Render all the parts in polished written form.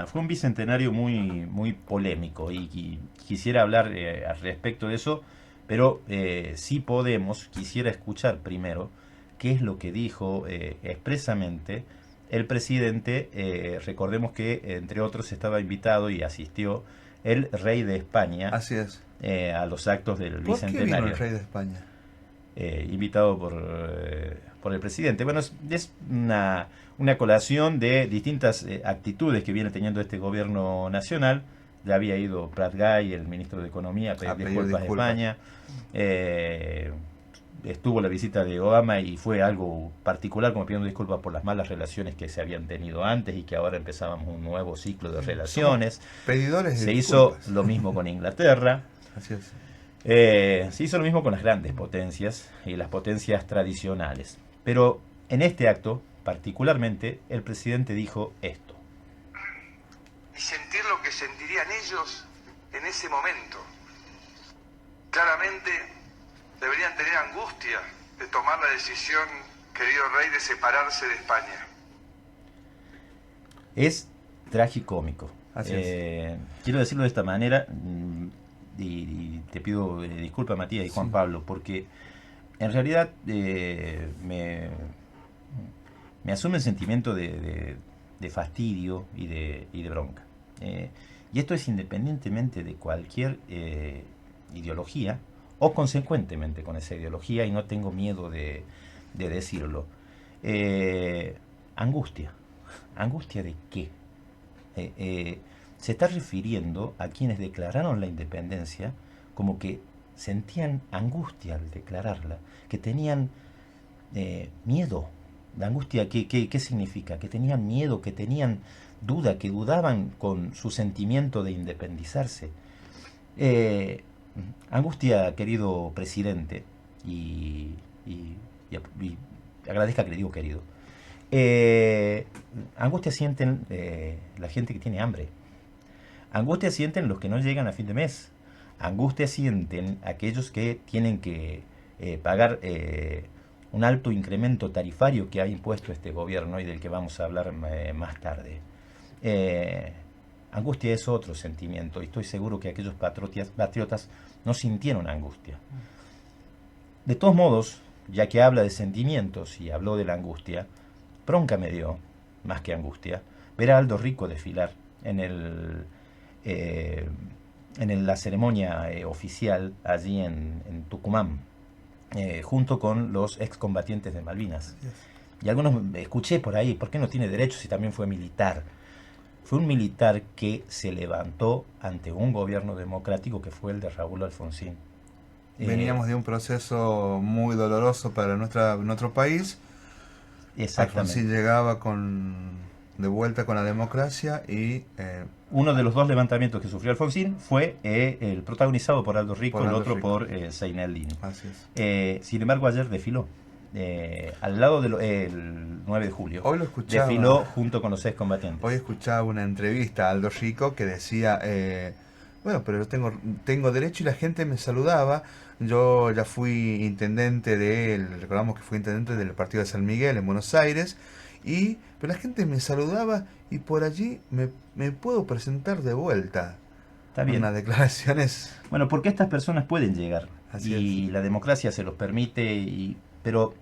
Fue un bicentenario muy polémico y quisiera hablar al respecto de eso, pero si podemos, quisiera escuchar primero qué es lo que dijo expresamente el presidente. Recordemos que, entre otros, estaba invitado y asistió el rey de España Así es. a los actos del ¿Por qué vino el bicentenario, rey de España? invitado por el presidente. Bueno, es una colación de distintas actitudes que viene teniendo este gobierno nacional. Ya había ido Prat-Gay, el ministro de Economía, a pedir A pedir disculpas a disculpas. España. Eh, Estuvo la visita de Obama y fue algo particular, como pidiendo disculpas por las malas relaciones que se habían tenido antes y que ahora empezábamos un nuevo ciclo de Somos relaciones. pedidores de Se hizo disculpas. lo mismo con Inglaterra. Así es. Se hizo lo mismo con las grandes potencias y las potencias tradicionales. Pero en este acto, particularmente, el presidente dijo esto. Y sentir lo que sentirían ellos en ese momento. Claramente deberían tener angustia de tomar la decisión, querido rey, de separarse de España. Es tragicómico. Así es. Quiero decirlo de esta manera, y te pido disculpas, Matías y Juan Sí. Pablo, porque en realidad me asume el sentimiento de fastidio y de bronca. Y esto es independientemente de cualquier ideología, o consecuentemente con esa ideología, y no tengo miedo de decirlo. Angustia. ¿Angustia de qué? Se está refiriendo a quienes declararon la independencia como que sentían angustia al declararla, que tenían miedo. La angustia, ¿qué significa? Que tenían miedo, que tenían duda, que dudaban con su sentimiento de independizarse. Eh, Angustia, querido presidente, y agradezca que le digo querido. Angustia sienten la gente que tiene hambre. Angustia sienten los que no llegan a fin de mes. Angustia sienten aquellos que tienen que pagar un alto incremento tarifario que ha impuesto este gobierno y del que vamos a hablar más tarde. Eh, Angustia es otro sentimiento y estoy seguro que aquellos patriotas no sintieron angustia. De todos modos, ya que habla de sentimientos y habló de la angustia, bronca me dio, más que angustia, ver a Aldo Rico desfilar eh, la ceremonia oficial allí en Tucumán, junto con los excombatientes de Malvinas. Así es. Y algunos escuché por ahí, ¿por qué no tiene derechos si también fue militar? Fue un militar que se levantó ante un gobierno democrático que fue el de Raúl Alfonsín. Veníamos de un proceso muy doloroso para nuestro país. Exactamente. Alfonsín llegaba de vuelta con la democracia y Uno de los dos levantamientos que sufrió Alfonsín fue el protagonizado por Aldo Rico, por el Aldo otro Rico. por Seinel. Así es. Sin embargo, ayer desfiló. Al lado del 9 de julio. Hoy lo escuchaba. Desfiló junto con los excombatientes. Hoy escuchaba una entrevista a Aldo Rico que decía, bueno, pero yo tengo derecho y la gente me saludaba. Yo ya fui intendente recordamos que fui intendente del partido de San Miguel en Buenos Aires, pero la gente me saludaba y por allí me puedo presentar de vuelta. Está bien. Unas declaraciones. Bueno, porque estas personas pueden llegar. Así Y es. la democracia se los permite, pero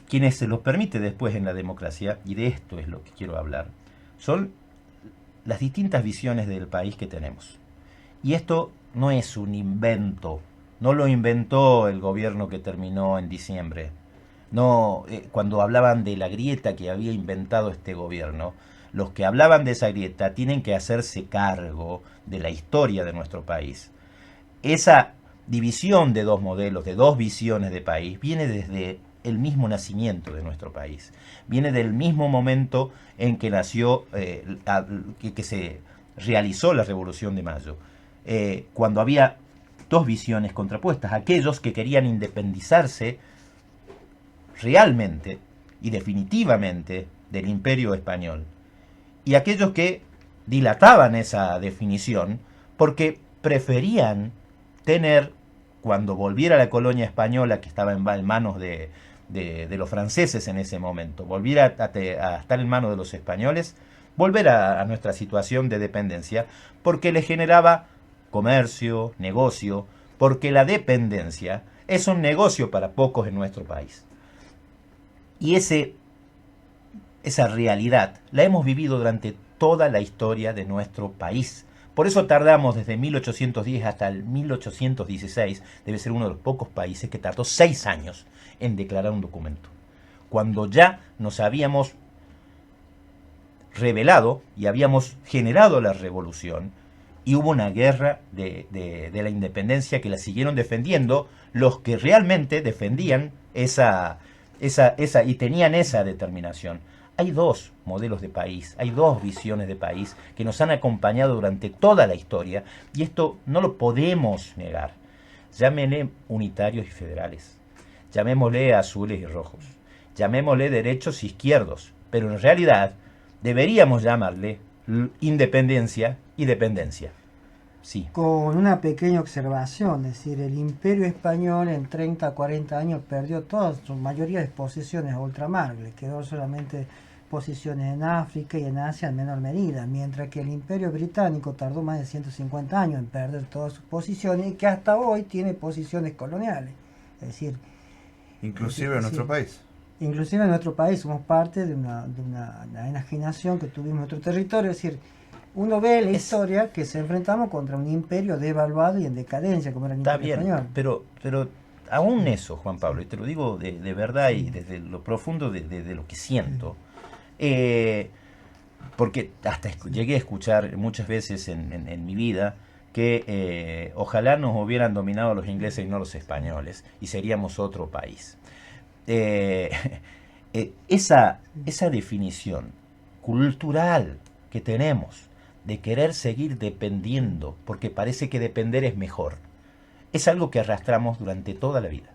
quienes se los permite después en la democracia, y de esto es lo que quiero hablar, son las distintas visiones del país que tenemos. Y esto no es un invento, no lo inventó el gobierno que terminó en diciembre. No, cuando hablaban de la grieta que había inventado este gobierno, los que hablaban de esa grieta tienen que hacerse cargo de la historia de nuestro país. Esa división de dos modelos, de dos visiones de país, viene desde el mismo nacimiento de nuestro país. Viene del mismo momento en que nació, que se realizó la Revolución de Mayo. Cuando había dos visiones contrapuestas, aquellos que querían independizarse realmente y definitivamente del Imperio Español, y aquellos que dilataban esa definición porque preferían tener, cuando volviera la colonia española que estaba en manos de los franceses en ese momento, volviera a estar en manos de los españoles, volver a nuestra situación de dependencia, porque le generaba comercio, negocio, porque la dependencia es un negocio para pocos en nuestro país. Y esa realidad la hemos vivido durante toda la historia de nuestro país. Por eso tardamos desde 1810 hasta el 1816, debe ser uno de los pocos países que tardó 6 años en declarar un documento. Cuando ya nos habíamos rebelado y habíamos generado la revolución, y hubo una guerra de la independencia que la siguieron defendiendo los que realmente defendían esa y tenían esa determinación. Hay dos modelos de país, hay dos visiones de país que nos han acompañado durante toda la historia, y esto no lo podemos negar. Llámenle unitarios y federales, llamémosle azules y rojos, llamémosle derechos y izquierdos, pero en realidad deberíamos llamarle independencia y dependencia. Sí. Con una pequeña observación, es decir, el Imperio Español en 30, 40 años perdió toda su mayoría de posesiones a ultramar, le quedó solamente posiciones en África y en Asia en menor medida, mientras que el Imperio Británico tardó más de 150 años en perder todas sus posiciones y que hasta hoy tiene posiciones coloniales. Es decir, inclusive en nuestro país. Inclusive en nuestro país somos parte de una enajenación que tuvimos en nuestro territorio, es decir, uno ve la historia que se enfrentamos contra un imperio devaluado y en decadencia como era el Imperio Español. Pero aún eso, Juan Pablo, y te lo digo de verdad y desde lo profundo de lo que siento, porque hasta llegué a escuchar muchas veces en mi vida que ojalá nos hubieran dominado los ingleses y no los españoles, y seríamos otro país. Esa definición cultural que tenemos de querer seguir dependiendo, porque parece que depender es mejor, es algo que arrastramos durante toda la vida.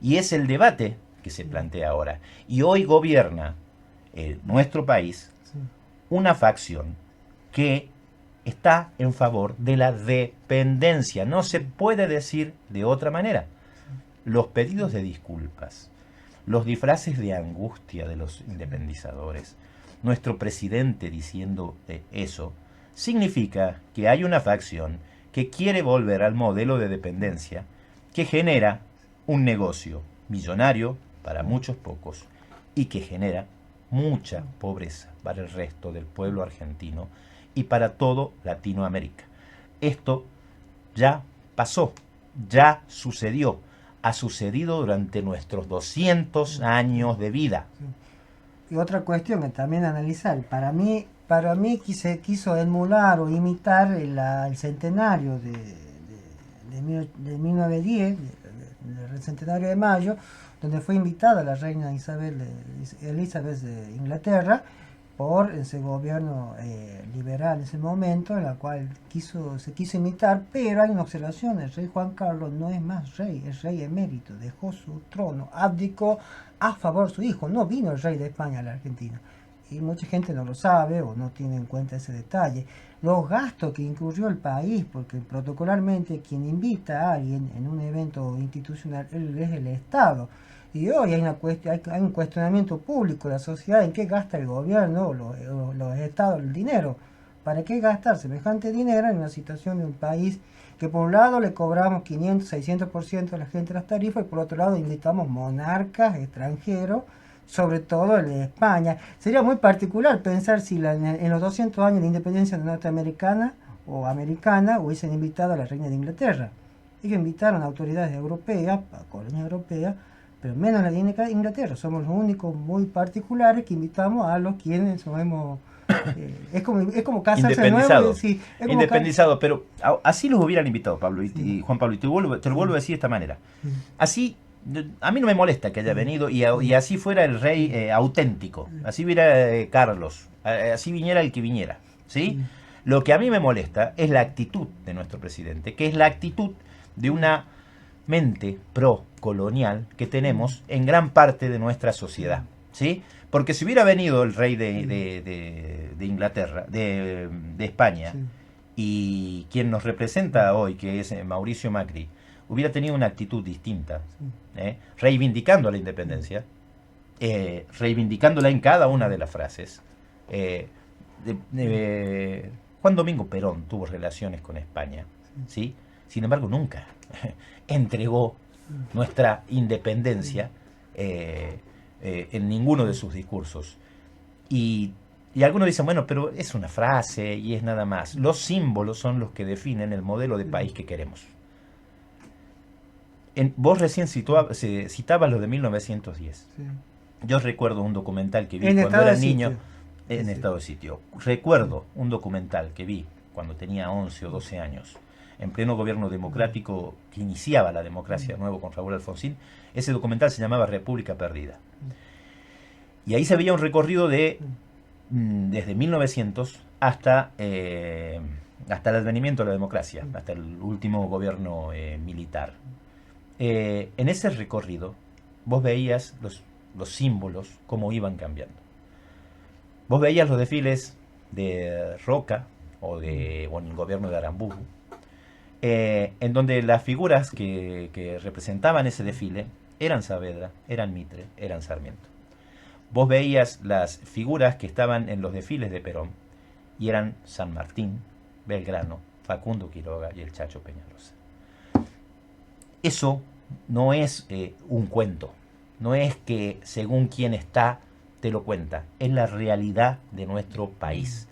Y es el debate que se plantea ahora. Y hoy gobierna nuestro país una facción que está en favor de la dependencia. No se puede decir de otra manera. Los pedidos de disculpas, los disfraces de angustia de los independizadores, nuestro presidente diciendo eso, significa que hay una facción que quiere volver al modelo de dependencia que genera un negocio millonario para muchos pocos y que genera mucha pobreza para el resto del pueblo argentino y para todo Latinoamérica. Esto ya pasó, ya sucedió, ha sucedido durante nuestros 200 años de vida. Y otra cuestión que también analizar, para mí se quiso emular o imitar el centenario de 1910, del centenario de mayo, donde fue invitada la reina Elizabeth de Inglaterra por ese gobierno liberal en ese momento, en la cual se quiso imitar, pero hay una observación: el rey Juan Carlos no es más rey, es rey emérito, dejó su trono, abdicó a favor de su hijo, no vino el rey de España a la Argentina. Y mucha gente no lo sabe o no tiene en cuenta ese detalle. Los gastos que incurrió el país, porque protocolarmente quien invita a alguien en un evento institucional es el Estado. Y hoy hay un cuestionamiento público de la sociedad en qué gasta el gobierno o los estados el dinero. ¿Para qué gastar semejante dinero en una situación de un país que por un lado le cobramos 500, 600% a la gente de las tarifas y por otro lado invitamos monarcas extranjeros, sobre todo el de España? Sería muy particular pensar si en los 200 años de independencia norteamericana o americana hubiesen invitado a la reina de Inglaterra. Ellos invitaron a autoridades europeas, a colonias europeas, pero menos la de Inglaterra. Somos los únicos muy particulares que invitamos a los quienes somos... es como casarse de nuevo. Sí, independizado, pero así los hubieran invitado, Pablo y Juan Pablo, y te lo vuelvo a decir de esta manera. Así, a mí no me molesta que haya venido y así fuera el rey auténtico, así hubiera Carlos, así viniera el que viniera, ¿sí? Lo que a mí me molesta es la actitud de nuestro presidente, que es la actitud de una mente pro-colonial que tenemos en gran parte de nuestra sociedad, ¿sí? Porque si hubiera venido el rey de Inglaterra, de España, y quien nos representa hoy, que es Mauricio Macri, hubiera tenido una actitud distinta, reivindicando la independencia, reivindicándola en cada una de las frases, Juan Domingo Perón tuvo relaciones con España, ¿sí? Sin embargo, nunca entregó nuestra independencia en ninguno de sus discursos. Y algunos dicen, bueno, pero es una frase y es nada más. Los símbolos son los que definen el modelo de país que queremos. Vos recién citabas lo de 1910. Sí. Yo recuerdo un documental que vi En cuando estado era de niño sitio. en Sí. estado de sitio. Recuerdo un documental que vi cuando tenía 11 o 12 años, en pleno gobierno democrático que iniciaba la democracia de nuevo con Raúl Alfonsín. Ese documental se llamaba República Perdida. Y ahí se veía un recorrido de desde 1900 hasta el advenimiento de la democracia, hasta el último gobierno militar. En ese recorrido vos veías los símbolos, cómo iban cambiando. Vos veías los desfiles de Roca o en el gobierno de Aramburu, en donde las figuras que representaban ese desfile eran Saavedra, eran Mitre, eran Sarmiento. Vos veías las figuras que estaban en los desfiles de Perón y eran San Martín, Belgrano, Facundo Quiroga y el Chacho Peñalosa. Eso no es un cuento, no es que según quién está te lo cuenta, es la realidad de nuestro país.